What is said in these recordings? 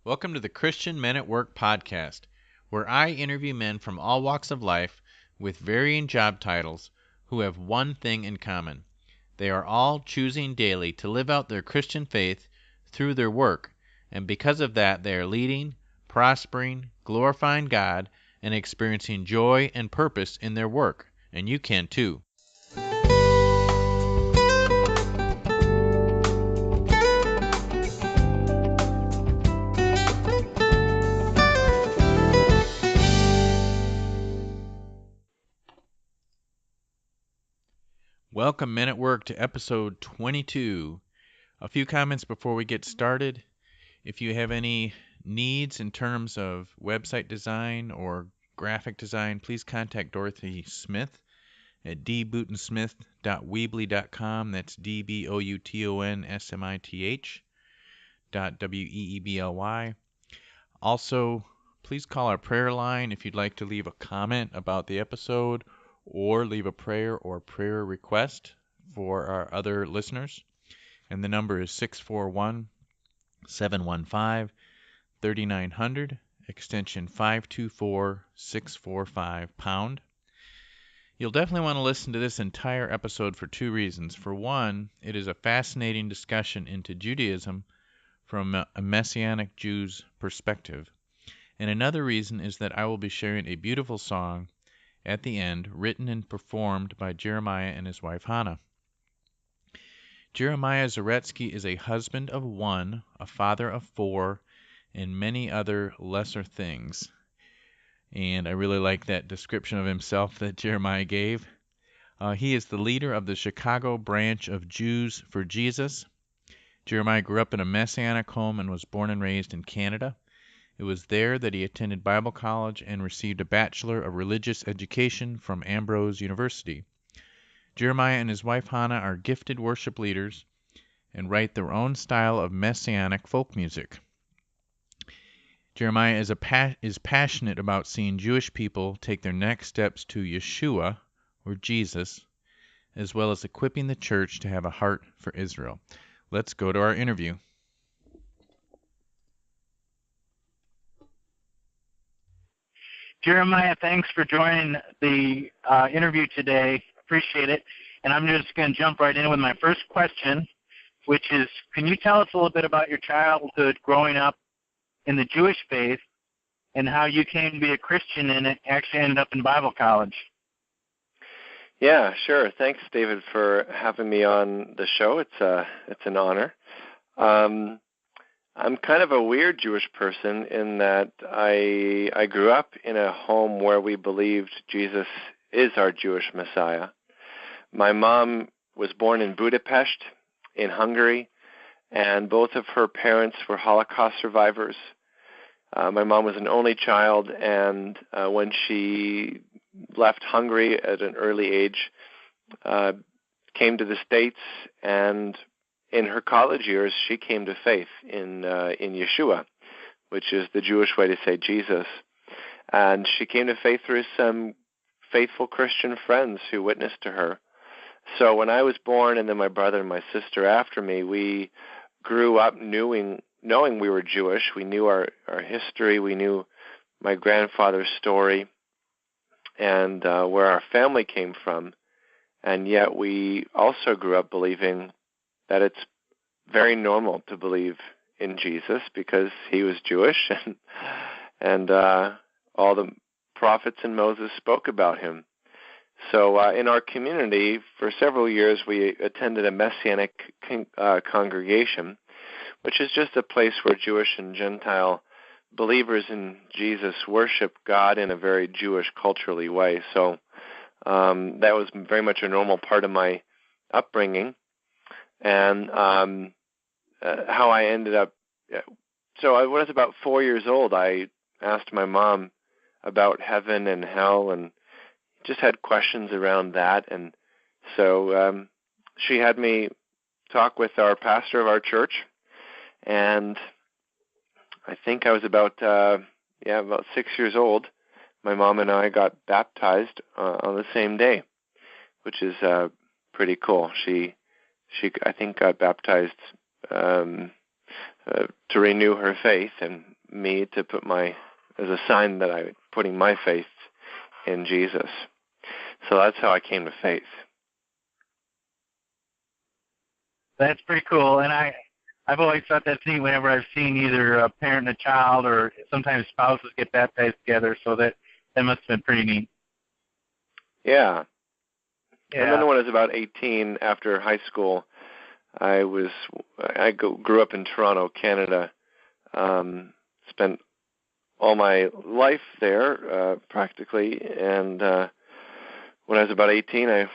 Welcome to the Christian Men at Work podcast, where I interview men from all walks of life with varying job titles who have one thing in common. They are all choosing daily to live out their Christian faith through their work, and because of that they are leading, prospering, glorifying God, and experiencing joy and purpose in their work, and you can too. Welcome, Men at Work, to episode 22. A few comments before we get started. If you have any needs in terms of website design or graphic design, please contact Dorothy Smith at dboutonsmith.weebly.com. That's dboutonsmith.weebly. Also, please call our prayer line if you'd like to leave a comment about the episode or leave a prayer or prayer request for our other listeners. And the number is 641-715-3900, extension 524-645 pound. You'll definitely want to listen to this entire episode for two reasons. For one, it is a fascinating discussion into Judaism from a Messianic Jew's perspective. And another reason is that I will be sharing a beautiful song at the end, written and performed by Jeremiah and his wife Hannah. Jeremiah Zaretsky is a husband of one, a father of four, and many other lesser things. And I really like that description of himself that Jeremiah gave. He is the leader of the Chicago branch of Jews for Jesus. Jeremiah grew up in a Messianic home and was born and raised in Canada. It was there that he attended Bible college and received a Bachelor of Religious Education from Ambrose University. Jeremiah and his wife Hannah are gifted worship leaders and write their own style of Messianic folk music. Jeremiah is passionate about seeing Jewish people take their next steps to Yeshua, or Jesus, as well as equipping the church to have a heart for Israel. Let's go to our interview. Jeremiah, thanks for joining the interview today. Appreciate it. And I'm just going to jump right in with my first question, which is, can you tell us a little bit about your childhood growing up in the Jewish faith and how you came to be a Christian and actually ended up in Bible college? Yeah, sure. Thanks, David, for having me on the show. It's an honor. I'm kind of a weird Jewish person in that I grew up in a home where we believed Jesus is our Jewish Messiah. My mom was born in Budapest in Hungary, and both of her parents were Holocaust survivors. My mom was an only child, and when she left Hungary at an early age, came to the States, and in her college years, she came to faith in Yeshua, which is the Jewish way to say Jesus. And she came to faith through some faithful Christian friends who witnessed to her. So when I was born, and then my brother and my sister after me, we grew up knowing we were Jewish. We knew our history. We knew my grandfather's story and where our family came from. And yet we also grew up believing that it's very normal to believe in Jesus because he was Jewish and all the prophets and Moses spoke about him. So in our community, for several years, we attended a Messianic congregation, which is just a place where Jewish and Gentile believers in Jesus worship God in a very Jewish culturally way. So that was very much a normal part of my upbringing. And how I ended up, so I was about 4 years old. I asked my mom about heaven and hell and just had questions around that. And so she had me talk with our pastor of our church. And I think I was about 6 years old. My mom and I got baptized on the same day, which is pretty cool. She I think got baptized to renew her faith, and me to put as a sign that I was putting my faith in Jesus. So that's how I came to faith. That's pretty cool. And I've always thought that's neat whenever I've seen either a parent and a child or sometimes spouses get baptized together. So that must have been pretty neat. Yeah. Yeah. And then when I was about 18, after high school, I grew up in Toronto, Canada. Spent all my life there, practically. And when I was about 18, I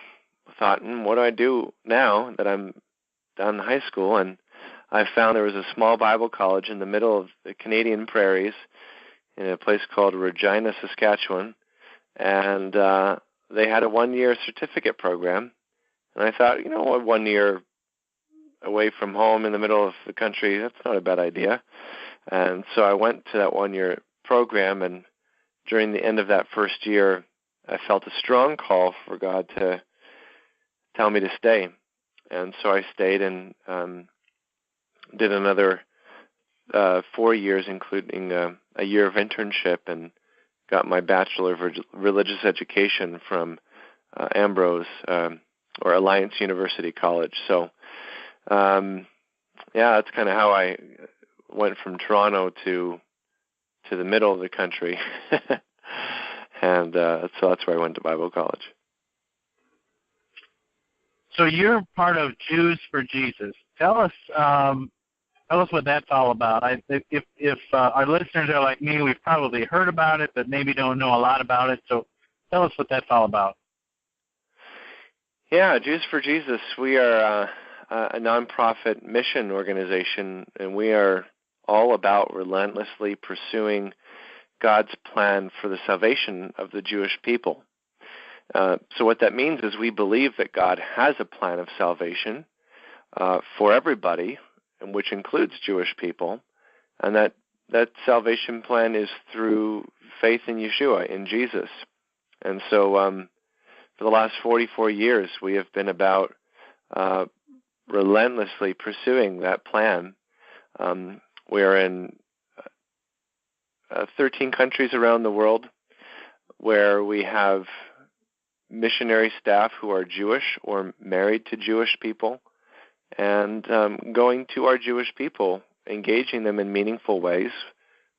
thought, what do I do now that I'm done high school? And I found there was a small Bible college in the middle of the Canadian prairies in a place called Regina, Saskatchewan. And they had a one-year certificate program. And I thought, 1 year away from home in the middle of the country, that's not a bad idea. And so I went to that 1 year program, and during the end of that first year, I felt a strong call for God to tell me to stay. And so I stayed and did another 4 years, including a year of internship, and got my Bachelor of Religious Education from Ambrose, or Alliance University College. So, that's kind of how I went from Toronto to the middle of the country. And so that's where I went to Bible college. So you're part of Jews for Jesus. Tell us what that's all about. If our listeners are like me, we've probably heard about it, but maybe don't know a lot about it. So tell us what that's all about. Yeah, Jews for Jesus. We are a nonprofit mission organization, and we are all about relentlessly pursuing God's plan for the salvation of the Jewish people. So what that means is we believe that God has a plan of salvation for everybody, and which includes Jewish people, and that salvation plan is through faith in Yeshua, in Jesus. And so for the last 44 years, we have been about relentlessly pursuing that plan. We are in 13 countries around the world where we have missionary staff who are Jewish or married to Jewish people, and going to our Jewish people, engaging them in meaningful ways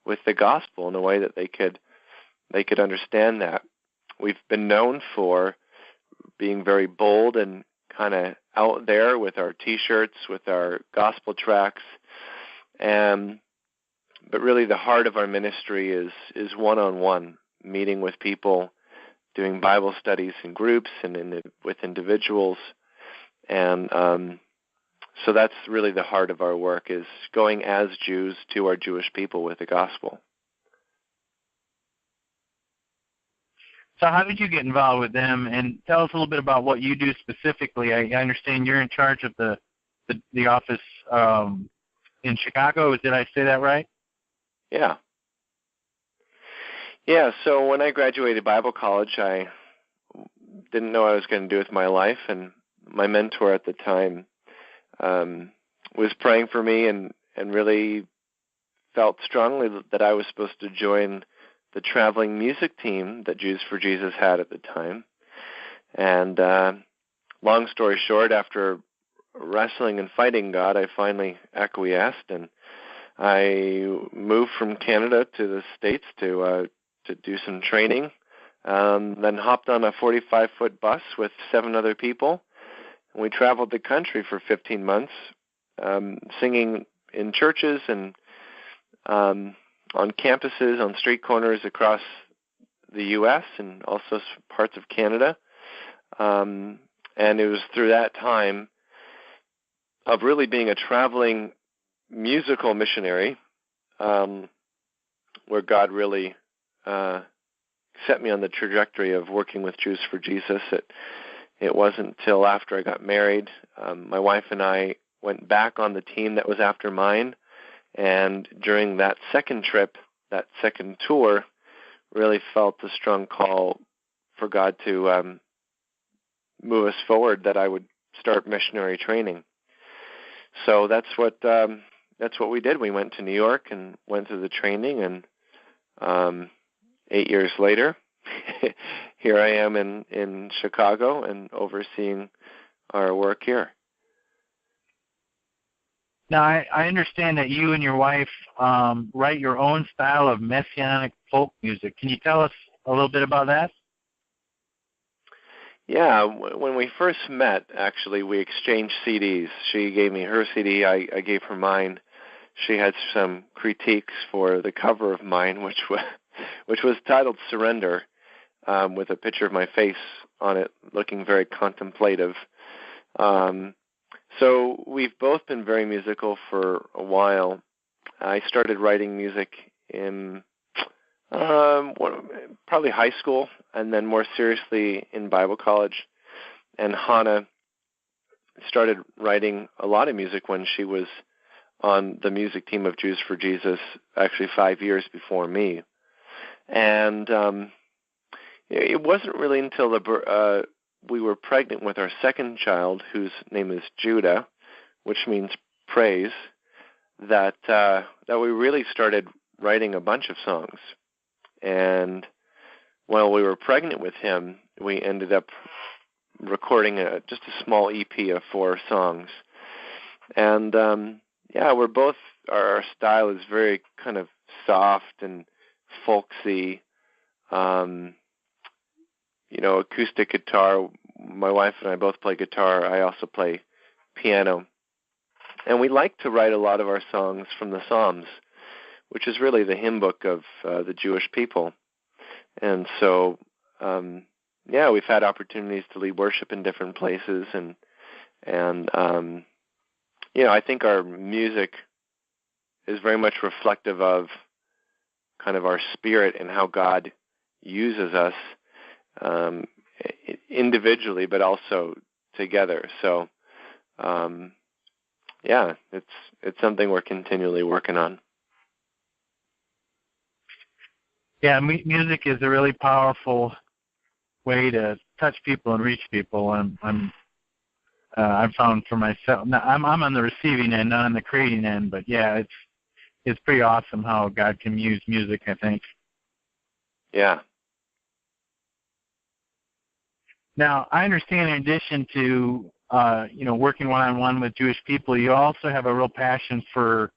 with the gospel in a way that they could understand that. We've been known for being very bold and kind of out there with our T-shirts, with our gospel tracts, but really the heart of our ministry is one-on-one, meeting with people, doing Bible studies in groups and with individuals, and so that's really the heart of our work, is going as Jews to our Jewish people with the gospel. So how did you get involved with them? And tell us a little bit about what you do specifically. I understand you're in charge of the office in Chicago. Did I say that right? Yeah. Yeah, so when I graduated Bible college, I didn't know what I was going to do with my life, and my mentor at the time was praying for me and really felt strongly that I was supposed to join the traveling music team that Jews for Jesus had at the time. And long story short, after wrestling and fighting God, I finally acquiesced, and I moved from Canada to the States to do some training, then hopped on a 45-foot bus with 7 other people, and we traveled the country for 15 months, singing in churches and on campuses, on street corners across the U.S. and also parts of Canada. And it was through that time of really being a traveling musical missionary where God really set me on the trajectory of working with Jews for Jesus. It wasn't until after I got married, my wife and I went back on the team that was after mine, and during that second trip, that second tour, really felt a strong call for God to move us forward, that I would start missionary training. So that's what that's what we did. We went to New York and went through the training, and 8 years later, here I am in Chicago and overseeing our work here. Now, I understand that you and your wife write your own style of messianic folk music. Can you tell us a little bit about that? Yeah, when we first met, actually, we exchanged CDs. She gave me her CD, I gave her mine. She had some critiques for the cover of mine, which was titled Surrender, with a picture of my face on it, looking very contemplative. So we've both been very musical for a while. I started writing music in probably high school, and then more seriously in Bible college. And Hannah started writing a lot of music when she was on the music team of Jews for Jesus, actually 5 years before me. And it wasn't really until we were pregnant with our second child, whose name is Judah, which means praise, that we really started writing a bunch of songs. And while we were pregnant with him, we ended up recording just a small EP of 4 songs. And we're both, our style is very kind of soft and folksy, acoustic guitar. My wife and I both play guitar. I also play piano. And we like to write a lot of our songs from the Psalms, which is really the hymn book of the Jewish people. And so, we've had opportunities to lead worship in different places, and I think our music is very much reflective of kind of our spirit and how God uses us individually, but also together. So, it's something we're continually working on. Yeah, music is a really powerful way to touch people and reach people. I've found for myself. Now, I'm on the receiving end, not on the creating end, but yeah, it's pretty awesome how God can use music, I think. Yeah. Now, I understand in addition to working one-on-one with Jewish people, you also have a real passion for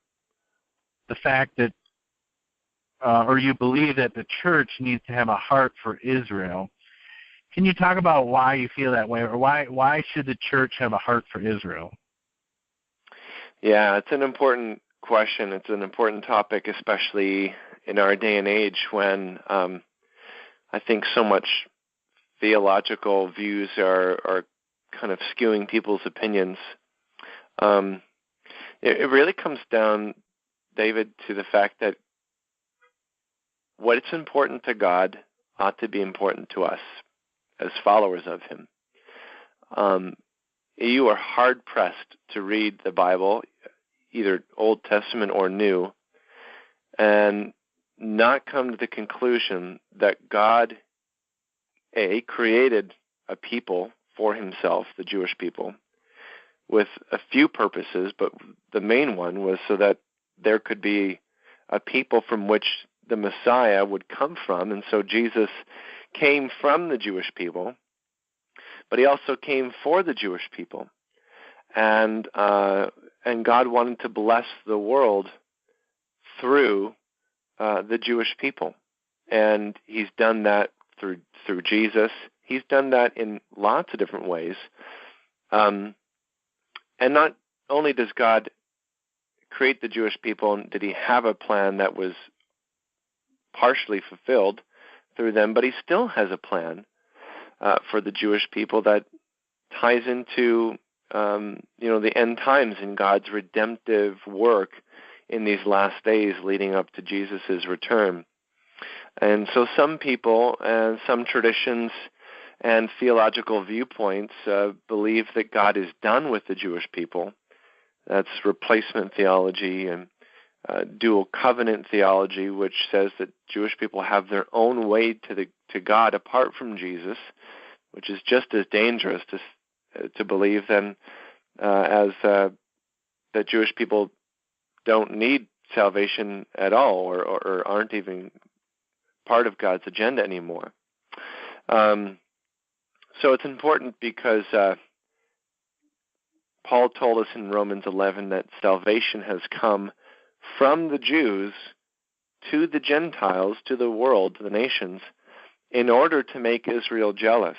the fact that, or you believe that the church needs to have a heart for Israel. Can you talk about why you feel that way, or why should the church have a heart for Israel? Yeah, it's an important question. It's an important topic, especially in our day and age when I think so much theological views are kind of skewing people's opinions. It really comes down, David, to the fact that what's important to God ought to be important to us as followers of Him. You are hard-pressed to read the Bible, either Old Testament or New, and not come to the conclusion that God, created a people for Himself, the Jewish people, with a few purposes, but the main one was so that there could be a people from which the Messiah would come from. And so Jesus came from the Jewish people, but He also came for the Jewish people. And God wanted to bless the world through the Jewish people. And He's done that through Jesus. He's done that in lots of different ways. And not only does God create the Jewish people, and did He have a plan that was partially fulfilled through them, but He still has a plan for the Jewish people that ties into the end times in God's redemptive work in these last days leading up to Jesus' return. And so some people and some traditions and theological viewpoints believe that God is done with the Jewish people. That's replacement theology and dual covenant theology, which says that Jewish people have their own way to God apart from Jesus, which is just as dangerous to believe than as that Jewish people don't need salvation at all, or aren't even part of God's agenda anymore. So it's important because Paul told us in Romans 11 that salvation has come from the Jews to the Gentiles, to the world, to the nations, in order to make Israel jealous.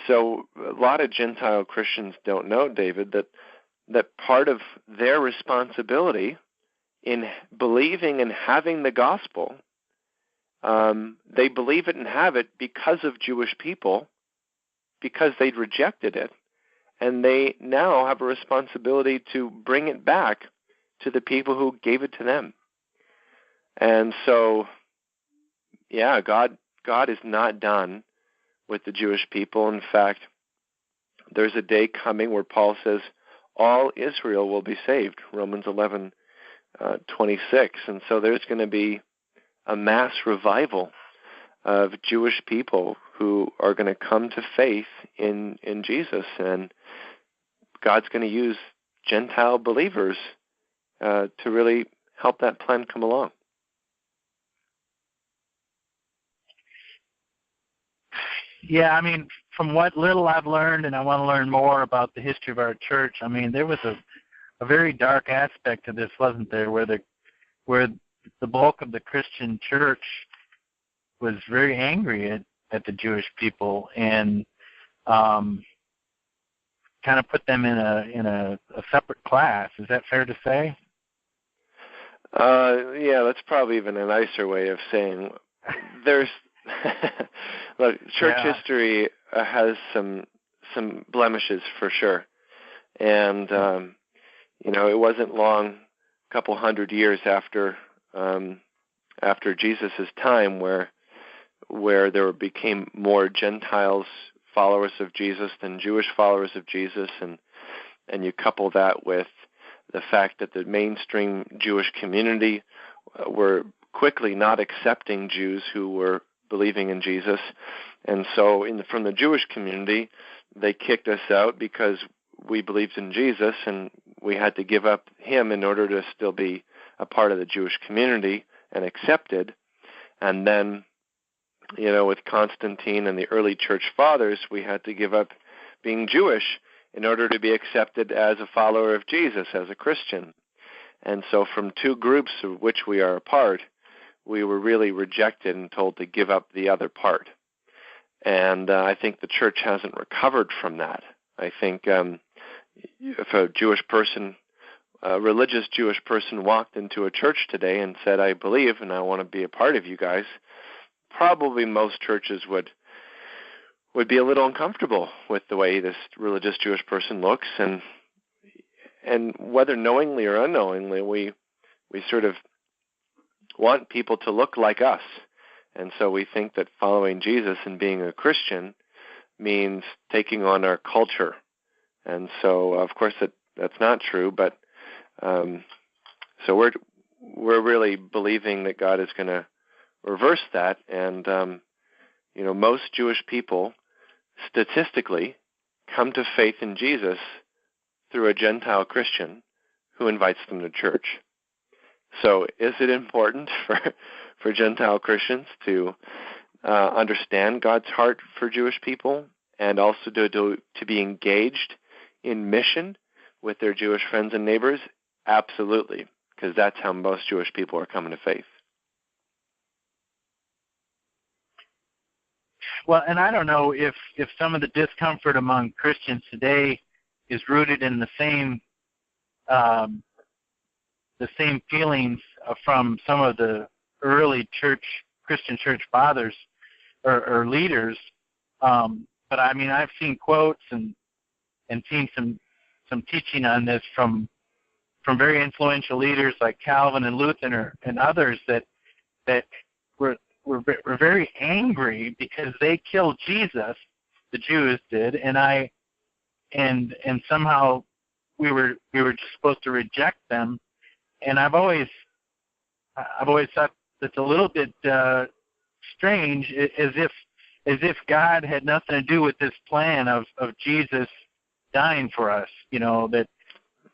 So a lot of Gentile Christians don't know, David, that part of their responsibility in believing and having the gospel, they believe it and have it because of Jewish people, because they'd rejected it. And they now have a responsibility to bring it back to the people who gave it to them. And so, yeah, God is not done with the Jewish people. In fact, there's a day coming where Paul says all Israel will be saved, Romans 11:26. And so there's going to be a mass revival of Jewish people who are going to come to faith in Jesus. And God's going to use Gentile believers to really help that plan come along. Yeah, I mean, from what little I've learned, and I want to learn more about the history of our church, I mean, there was a very dark aspect to this, wasn't there, where the bulk of the Christian church was very angry at the Jewish people and kind of put them in a separate class. Is that fair to say? Yeah, that's probably even a nicer way of saying there's look, church history has some blemishes for sure, and it wasn't long, a couple hundred years after Jesus' time, where there became more Gentiles followers of Jesus than Jewish followers of Jesus, and you couple that with the fact that the mainstream Jewish community were quickly not accepting Jews who were believing in Jesus. And so from the Jewish community, they kicked us out because we believed in Jesus and we had to give up him in order to still be a part of the Jewish community and accepted. And then, with Constantine and the early church fathers, we had to give up being Jewish in order to be accepted as a follower of Jesus, as a Christian. And so from two groups of which we are a part, we were really rejected and told to give up the other part. And I think the church hasn't recovered from that. I think if a Jewish person, a religious Jewish person walked into a church today and said, I believe and I want to be a part of you guys, probably most churches would be a little uncomfortable with the way this religious Jewish person looks, and whether knowingly or unknowingly, we sort of want people to look like us. And so we think that following Jesus and being a Christian means taking on our culture. And so, of course, that's not true, but so we're really believing that God is going to reverse that. And, most Jewish people statistically come to faith in Jesus through a Gentile Christian who invites them to church. So is it important for Gentile Christians to understand God's heart for Jewish people and also to be engaged in mission with their Jewish friends and neighbors? Absolutely, because that's how most Jewish people are coming to faith. Well, and I don't know if some of the discomfort among Christians today is rooted in the same feelings from some of the early Christian church fathers or leaders. But I mean, I've seen quotes and seen some teaching on this from very influential leaders like Calvin and Luther and others that were very angry because they killed Jesus, the Jews did, and somehow we were just supposed to reject them. And I've always thought that's a little bit strange, as if God had nothing to do with this plan of Jesus dying for us,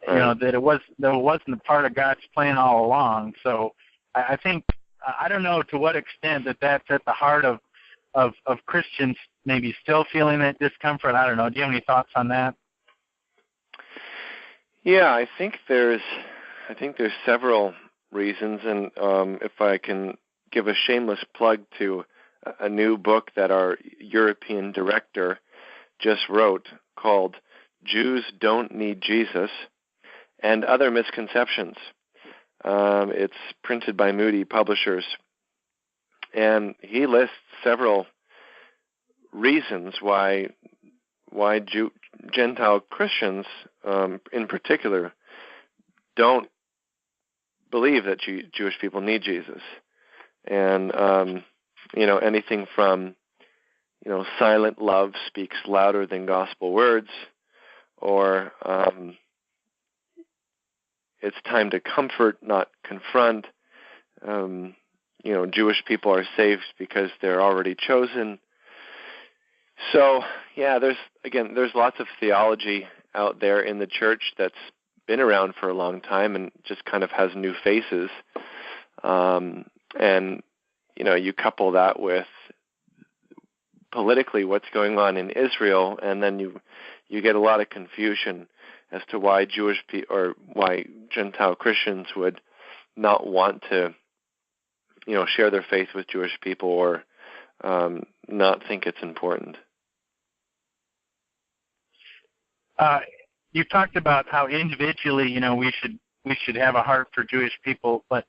you know, that it wasn't a part of God's plan all along. So I think, I don't know to what extent that's at the heart of Christians maybe still feeling that discomfort. I don't know. Do you have any thoughts on that? Yeah, I think there's several reasons, and if I can give a shameless plug to a new book that our European director just wrote called Jews Don't Need Jesus and Other Misconceptions. It's printed by Moody Publishers, and he lists several reasons why Gentile Christians, in particular, don't believe that Jewish people need Jesus, and anything from silent love speaks louder than gospel words, or it's time to comfort, not confront. Jewish people are saved because they're already chosen. So, yeah, there's lots of theology out there in the church that's been around for a long time and just kind of has new faces. And you couple that with politically what's going on in Israel, and then you get a lot of confusion as to why why Gentile Christians would not want to, share their faith with Jewish people, or not think it's important. You talked about how individually, we should have a heart for Jewish people, but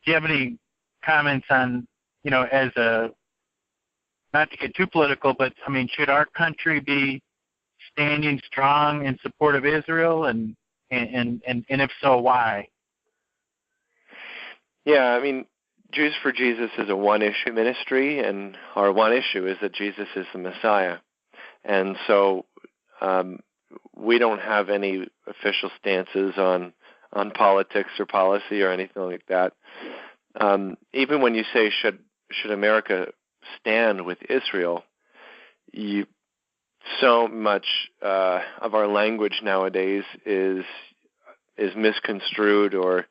do you have any comments on, as not to get too political, but should our country be standing strong in support of Israel, and if so, why? Yeah, Jews for Jesus is a one-issue ministry, and our one issue is that Jesus is the Messiah. And so we don't have any official stances on politics or policy or anything like that. Even when you say should America stand with Israel, so much of our language nowadays is misconstrued or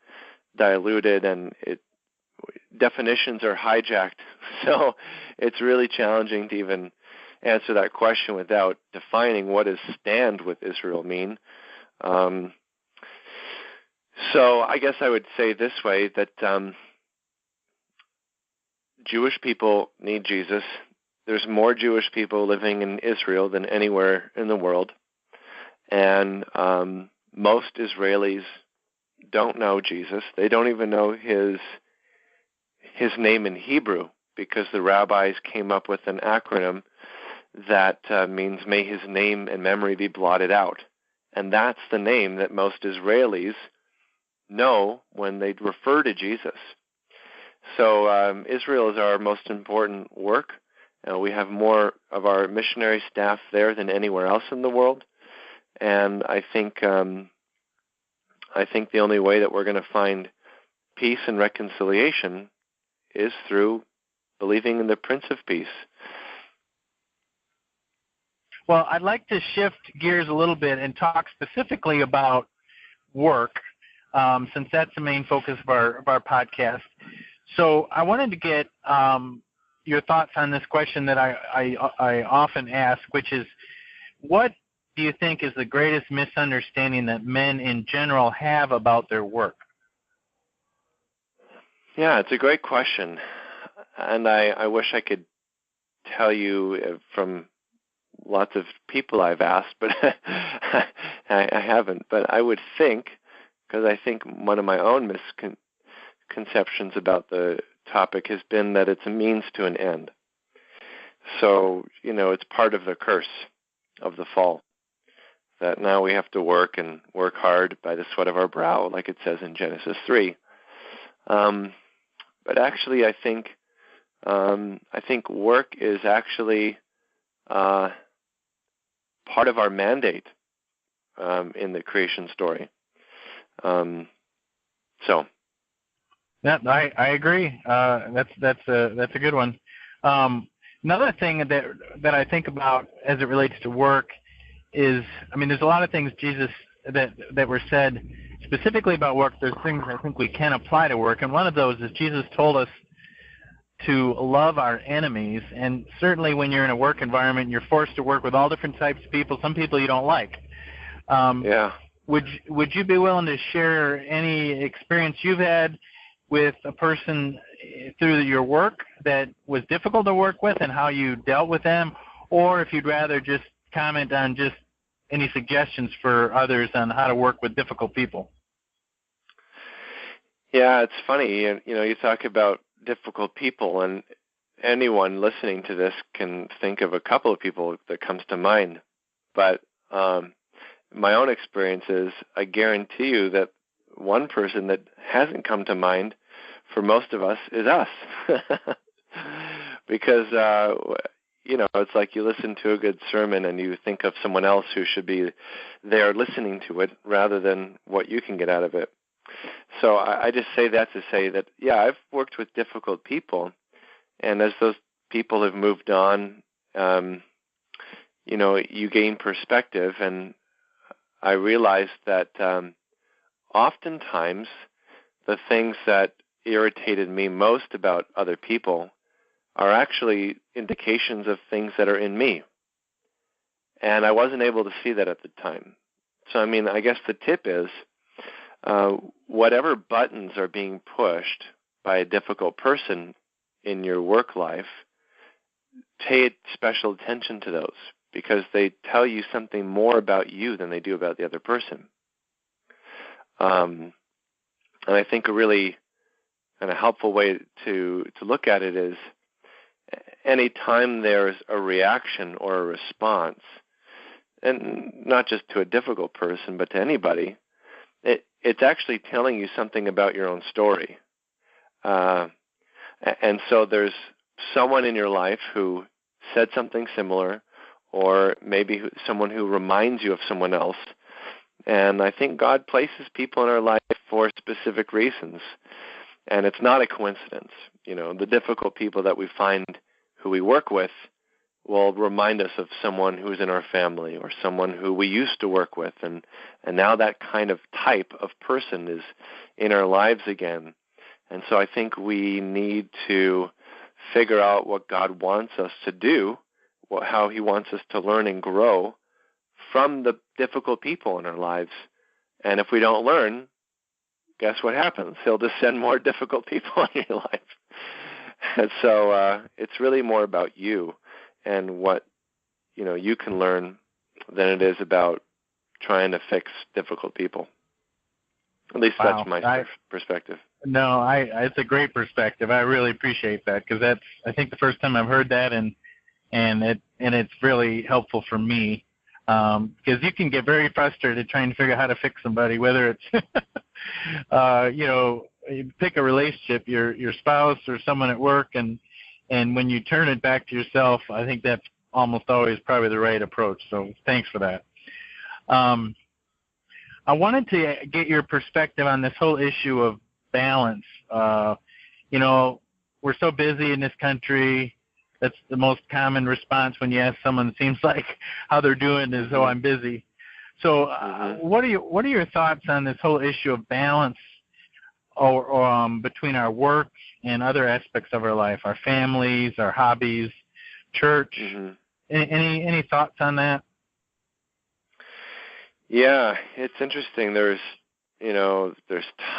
diluted, and definitions are hijacked. So it's really challenging to even answer that question without defining what does stand with Israel mean. So I guess I would say this way, that Jewish people need Jesus. There's more Jewish people living in Israel than anywhere in the world. And most Israelis don't know Jesus. They don't even know his name in Hebrew, because the rabbis came up with an acronym that means may his name and memory be blotted out. And that's the name that most Israelis know when they refer to Jesus. So Israel is our most important work. We have more of our missionary staff there than anywhere else in the world. And I think the only way that we're going to find peace and reconciliation is through believing in the Prince of Peace. Well, I'd like to shift gears a little bit and talk specifically about work, since that's the main focus of our podcast. So I wanted to get your thoughts on this question that I often ask, which is, what do you think is the greatest misunderstanding that men in general have about their work? Yeah, it's a great question. And I wish I could tell you from lots of people I've asked, but I haven't. But I would think, because I think one of my own misconceptions about the topic has been that it's a means to an end. So, it's part of the curse of the fall, that now we have to work and work hard by the sweat of our brow, like it says in Genesis 3. But actually, I think work is actually part of our mandate in the creation story. So. Yeah, I agree. That's a good one. Another thing that I think about as it relates to work is, there's a lot of things Jesus that were said specifically about work. There's things I think we can apply to work, and one of those is Jesus told us to love our enemies. And certainly when you're in a work environment, you're forced to work with all different types of people, some people you don't like. Yeah. Would you be willing to share any experience you've had with a person through your work that was difficult to work with and how you dealt with them? Or if you'd rather just comment on just any suggestions for others on how to work with difficult people. Yeah, it's funny. You talk about difficult people, and anyone listening to this can think of a couple of people that comes to mind. But my own experience is, I guarantee you that one person that hasn't come to mind for most of us is us. Because, it's like you listen to a good sermon and you think of someone else who should be there listening to it rather than what you can get out of it. So I just say that to say that, yeah, I've worked with difficult people, and as those people have moved on, you gain perspective, and I realized that oftentimes the things that irritated me most about other people are actually indications of things that are in me. And I wasn't able to see that at the time. So, I guess the tip is, whatever buttons are being pushed by a difficult person in your work life, pay special attention to those, because they tell you something more about you than they do about the other person. And I think a really kind of helpful way to look at it is, any time there's a reaction or a response, and not just to a difficult person, but to anybody, it's actually telling you something about your own story. And so there's someone in your life who said something similar, or maybe someone who reminds you of someone else. And I think God places people in our life for specific reasons. And it's not a coincidence. The difficult people that we find who we work with will remind us of someone who's in our family or someone who we used to work with. And now that kind of type of person is in our lives again. And so I think we need to figure out what God wants us to do, how he wants us to learn and grow from the difficult people in our lives. And if we don't learn, guess what happens? He'll just send more difficult people in your life. And so it's really more about you and what you can learn than it is about trying to fix difficult people. At least Wow. That's my perspective. No, it's a great perspective. I really appreciate that, because that's, I think, the first time I've heard that, and it's really helpful for me, because you can get very frustrated trying to figure out how to fix somebody, whether it's you pick a relationship, your spouse or someone at work, and when you turn it back to yourself, I think that's almost always probably the right approach. So thanks for that. I wanted to get your perspective on this whole issue of balance. We're so busy in this country. That's the most common response when you ask someone, it seems like, how they're doing is, oh, I'm busy. So what are your thoughts on this whole issue of balance or between our work and other aspects of our life, our families, our hobbies, church? Any thoughts on that? Yeah, it's interesting. There's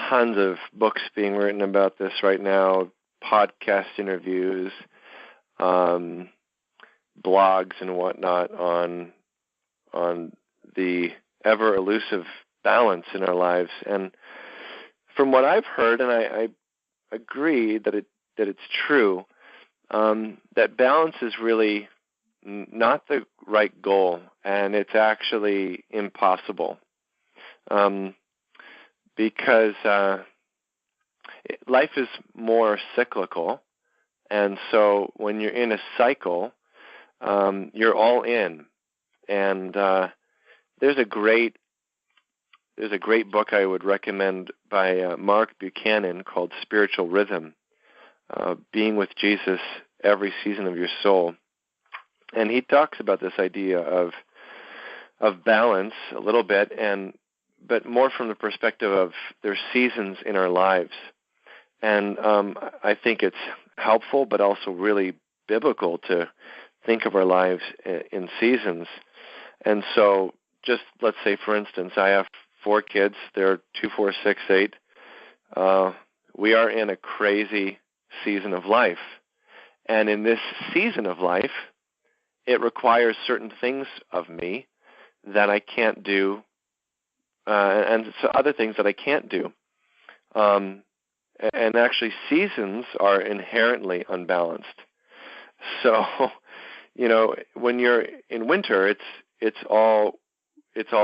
tons of books being written about this right now, podcast interviews, blogs and whatnot on the ever elusive balance in our lives. And from what I've heard, and I agree that it's true, that balance is really not the right goal, and it's actually impossible, because life is more cyclical, and so when you're in a cycle, you're all in. And there's a great book I would recommend by Mark Buchanan called Spiritual Rhythm, Being with Jesus Every Season of Your Soul. And he talks about this idea of balance a little bit, and but more from the perspective of there's seasons in our lives. And I think it's helpful, but also really biblical to think of our lives in seasons. And so just let's say, for instance, I have 4 kids. They're 2, 4, 6, 8. We are in a crazy season of life. And in this season of life, it requires certain things of me that I can't do, and so other things that I can't do. And actually, seasons are inherently unbalanced. So, when you're in winter, it's all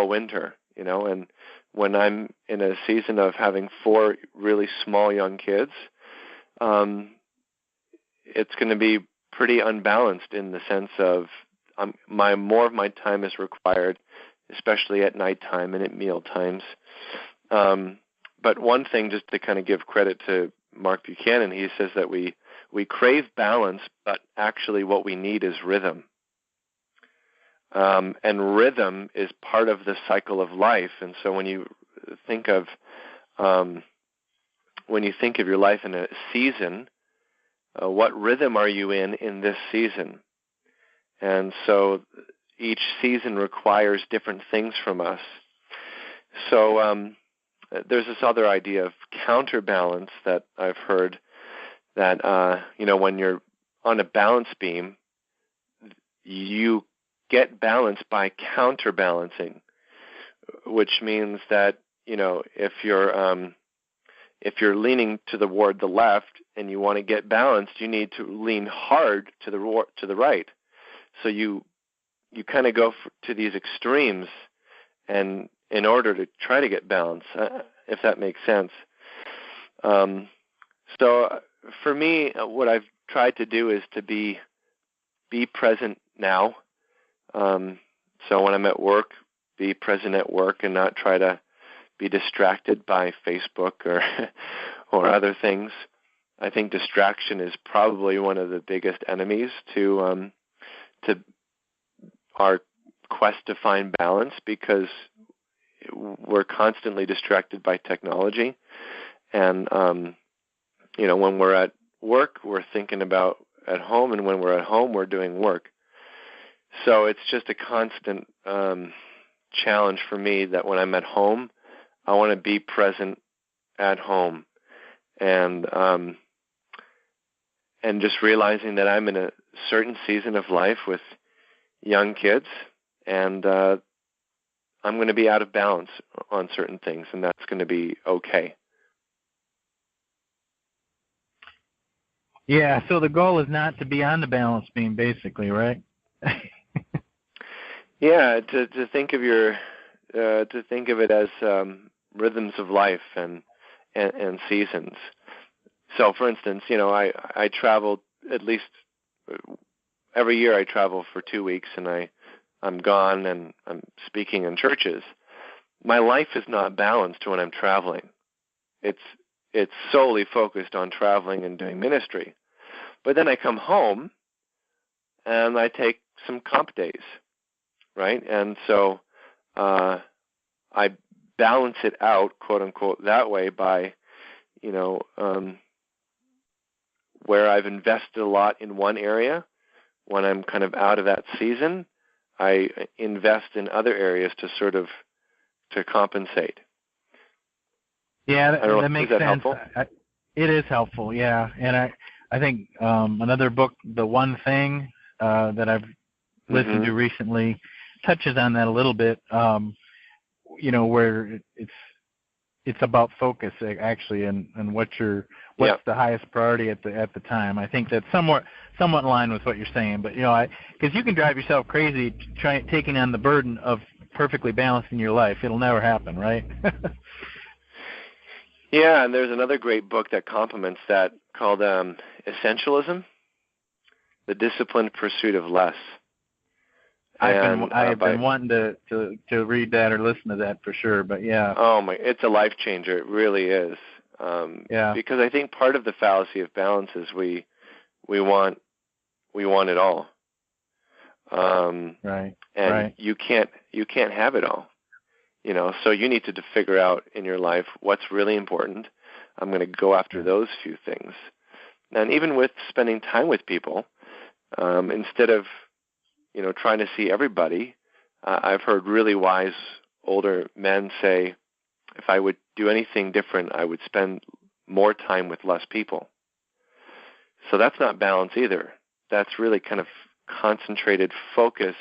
winter, and when I'm in a season of having 4 really small young kids, it's going to be pretty unbalanced in the sense of more of my time is required, especially at nighttime and at meal times. But one thing, just to kind of give credit to Mark Buchanan, he says that we crave balance, but actually what we need is rhythm. And rhythm is part of the cycle of life. And so when you think of your life in a season, what rhythm are you in this season? And so each season requires different things from us. So there's this other idea of counterbalance that I've heard, that when you're on a balance beam, you get balance by counterbalancing, which means that if you're leaning toward the left and you want to get balanced, you need to lean hard to the right. So you kind of go to these extremes, and in order to try to get balance, if that makes sense. So for me, what I've tried to do is to be present now. So when I'm at work, be present at work and not try to be distracted by Facebook or other things. I think distraction is probably one of the biggest enemies to our quest to find balance, because we're constantly distracted by technology. And, when we're at work, we're thinking about at home, and when we're at home, we're doing work. So it's just a constant challenge for me that when I'm at home, I want to be present at home, and just realizing that I'm in a certain season of life with young kids, and I'm going to be out of balance on certain things, and that's going to be okay. Yeah, so the goal is not to be on the balance beam, basically, right? Yeah, to think of it as rhythms of life and seasons. So, for instance, I travel at least every year. I travel for 2 weeks, and I'm gone and I'm speaking in churches. My life is not balanced when I'm traveling. It's solely focused on traveling and doing ministry. But then I come home and I take some comp days, right? And so I balance it out, quote unquote, that way by, where I've invested a lot in one area. When I'm kind of out of that season, I invest in other areas to compensate. Yeah, that makes sense. Helpful? It is helpful, yeah. And I think another book, The One Thing, that I've listened to recently, touches on that a little bit. Where it's about focus actually, and what's the highest priority at the time. I think that's somewhat in line with what you're saying. But because you can drive yourself crazy taking on the burden of perfectly balancing your life. It'll never happen, right? Yeah, and there's another great book that complements that called Essentialism: The Disciplined Pursuit of Less. I've been wanting to read that or listen to that for sure, but yeah. Oh my, it's a life changer. It really is. Yeah. Because I think part of the fallacy of balance is we want it all. Right. And you can't have it all. So you need to figure out in your life what's really important. I'm going to go after those few things. And even with spending time with people, instead of, trying to see everybody, I've heard really wise older men say, if I would do anything different, I would spend more time with less people. So that's not balance either. That's really kind of concentrated focus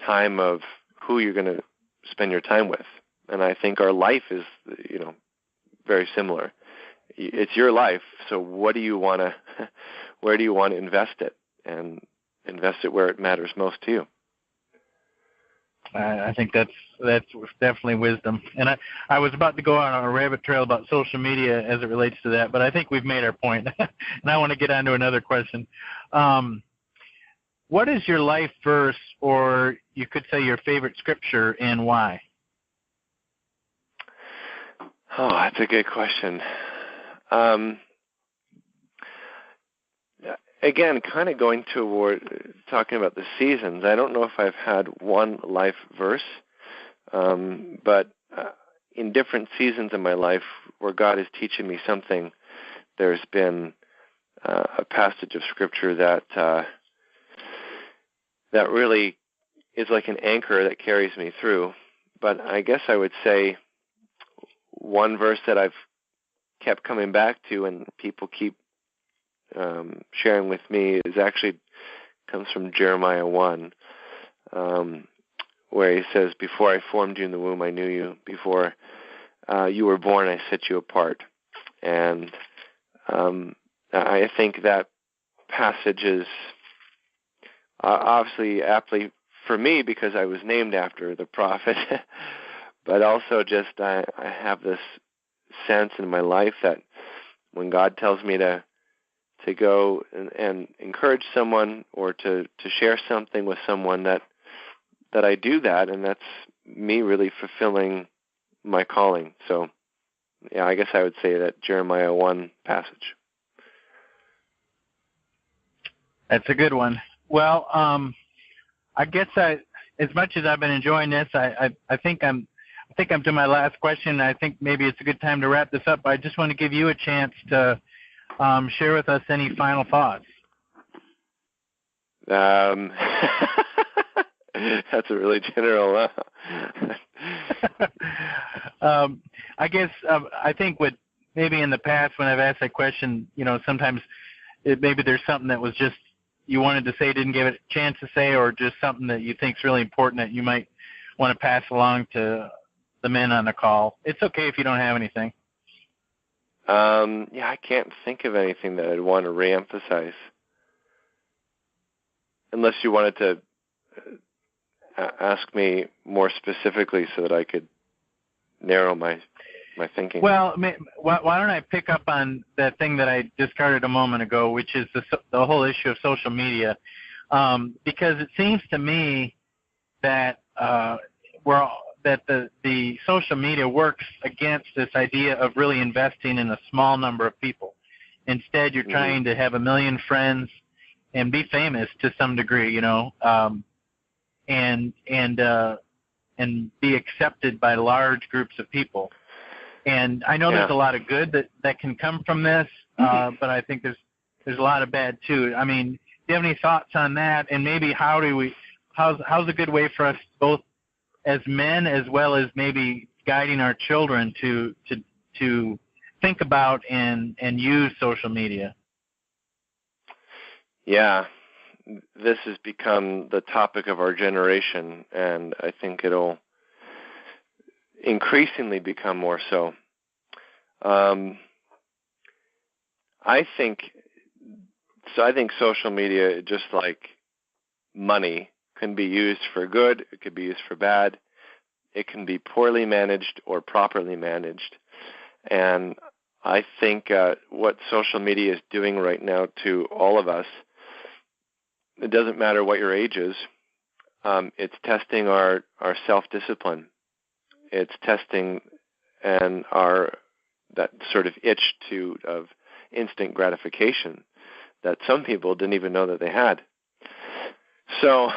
time of who you're going to spend your time with. And I think our life is, very similar. It's your life, so what do you want to, where do you want to invest it? And invest it where it matters most to you. I think that's definitely wisdom. And I was about to go on a rabbit trail about social media as it relates to that, but I think we've made our point. And I want to get on to another question. What is your life verse, or you could say your favorite scripture, and why? Oh, that's a good question. Again, kind of going toward talking about the seasons, I don't know if I've had one life verse, but in different seasons of my life where God is teaching me something, there's been a passage of Scripture that really is like an anchor that carries me through. But I guess I would say one verse that I've kept coming back to and people keep sharing with me is actually comes from Jeremiah 1, where he says, before I formed you in the womb, I knew you. Before you were born, I set you apart. And I think that passage is obviously aptly for me because I was named after the prophet, but also just I have this sense in my life that when God tells me to go and encourage someone or to share something with someone, that I do that, and that's me really fulfilling my calling. So, yeah, I guess I would say that Jeremiah 1 passage. That's a good one. Well, I guess as much as I've been enjoying this, I think I'm to my last question. I think maybe it's a good time to wrap this up. I just want to give you a chance to share with us any final thoughts. That's a really general. I guess I think what maybe in the past when I've asked that question, sometimes maybe there's something that was just you wanted to say, didn't give it a chance to say, or just something that you think is really important that you might want to pass along to the men on the call. It's okay if you don't have anything. Yeah, I can't think of anything that I'd want to reemphasize. Unless you wanted to ask me more specifically so that I could narrow my thinking. Well, why don't I pick up on that thing that I discarded a moment ago, which is the whole issue of social media, because it seems to me that the social media works against this idea of really investing in a small number of people. Instead, you're trying to have 1 million friends and be famous to some degree, and be accepted by large groups of people. And I know there's a lot of good that can come from this, but I think there's a lot of bad too. I mean, do you have any thoughts on that? And maybe how's a good way for us both as men as well as maybe guiding our children to think about and use social media? Yeah, this has become the topic of our generation, and I think it'll increasingly become more so. I think social media, just like money, can be used for good, it could be used for bad, it can be poorly managed or properly managed. And I think what social media is doing right now to all of us, it doesn't matter what your age is, it's testing our self-discipline. It's testing and that sort of itch of instant gratification that some people didn't even know that they had. So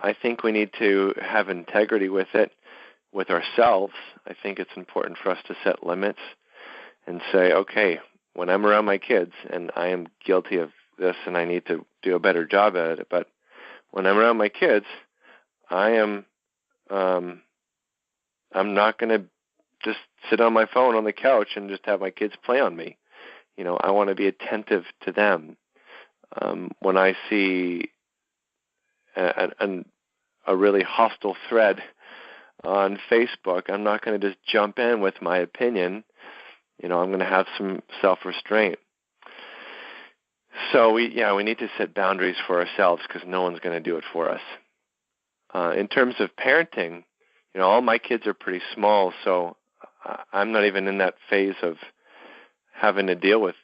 I think we need to have integrity with it, with ourselves. I think it's important for us to set limits and say, okay, when I'm around my kids, and I am guilty of this and I need to do a better job at it, but when I'm around my kids, I'm not going to just sit on my phone on the couch and just have my kids play on me. I want to be attentive to them. When I see a really hostile thread on Facebook, I'm not going to just jump in with my opinion. I'm going to have some self-restraint. So we need to set boundaries for ourselves because no one's going to do it for us. In terms of parenting, all my kids are pretty small, so I'm not even in that phase of having to deal with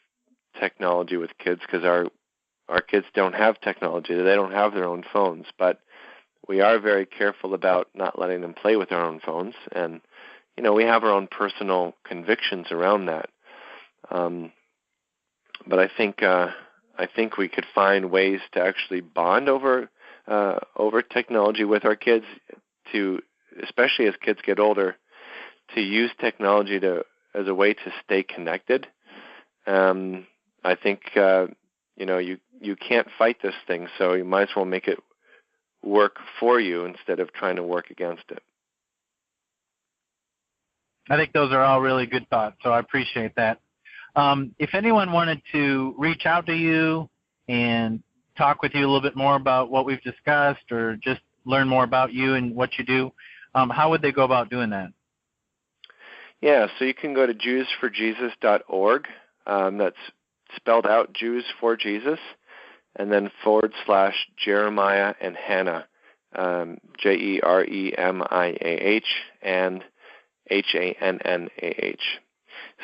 technology with kids because our kids don't have technology. They don't have their own phones, but we are very careful about not letting them play with their own phones. And, we have our own personal convictions around that. But I think we could find ways to actually bond over technology with our kids, to, especially as kids get older, to use technology as a way to stay connected. I think you can't fight this thing, so you might as well make it work for you instead of trying to work against it. I think those are all really good thoughts, so I appreciate that. If anyone wanted to reach out to you and talk with you a little bit more about what we've discussed, or just learn more about you and what you do, how would they go about doing that? Yeah, so you can go to JewsForJesus.org. That's spelled out Jews for Jesus, and then / Jeremiah and Hannah, Jeremiah and HANNAH.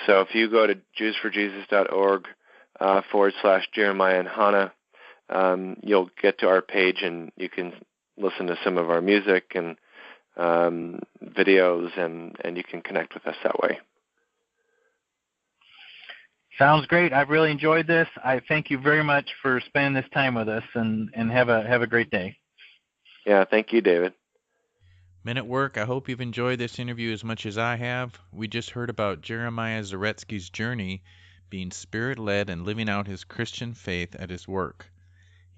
So if you go to JewsForJesus.org / Jeremiah and Hannah, you'll get to our page and you can listen to some of our music and videos, and you can connect with us that way. Sounds great. I've really enjoyed this. I thank you very much for spending this time with us, and have a great day. Yeah, thank you, David. Men at Work, I hope you've enjoyed this interview as much as I have. We just heard about Jeremiah Zaretsky's journey, being Spirit-led and living out his Christian faith at his work.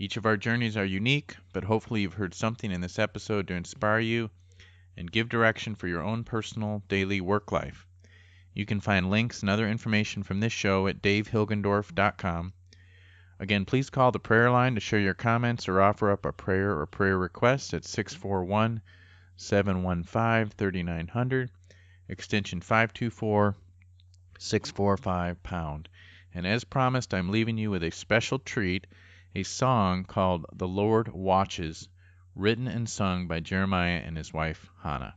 Each of our journeys are unique, but hopefully you've heard something in this episode to inspire you and give direction for your own personal daily work life. You can find links and other information from this show at davehilgendorf.com. Again, please call the prayer line to share your comments or offer up a prayer or prayer request at 641-715-3900, extension 524, 645#. And as promised, I'm leaving you with a special treat, a song called The Lord Watches, written and sung by Jeremiah and his wife, Hannah.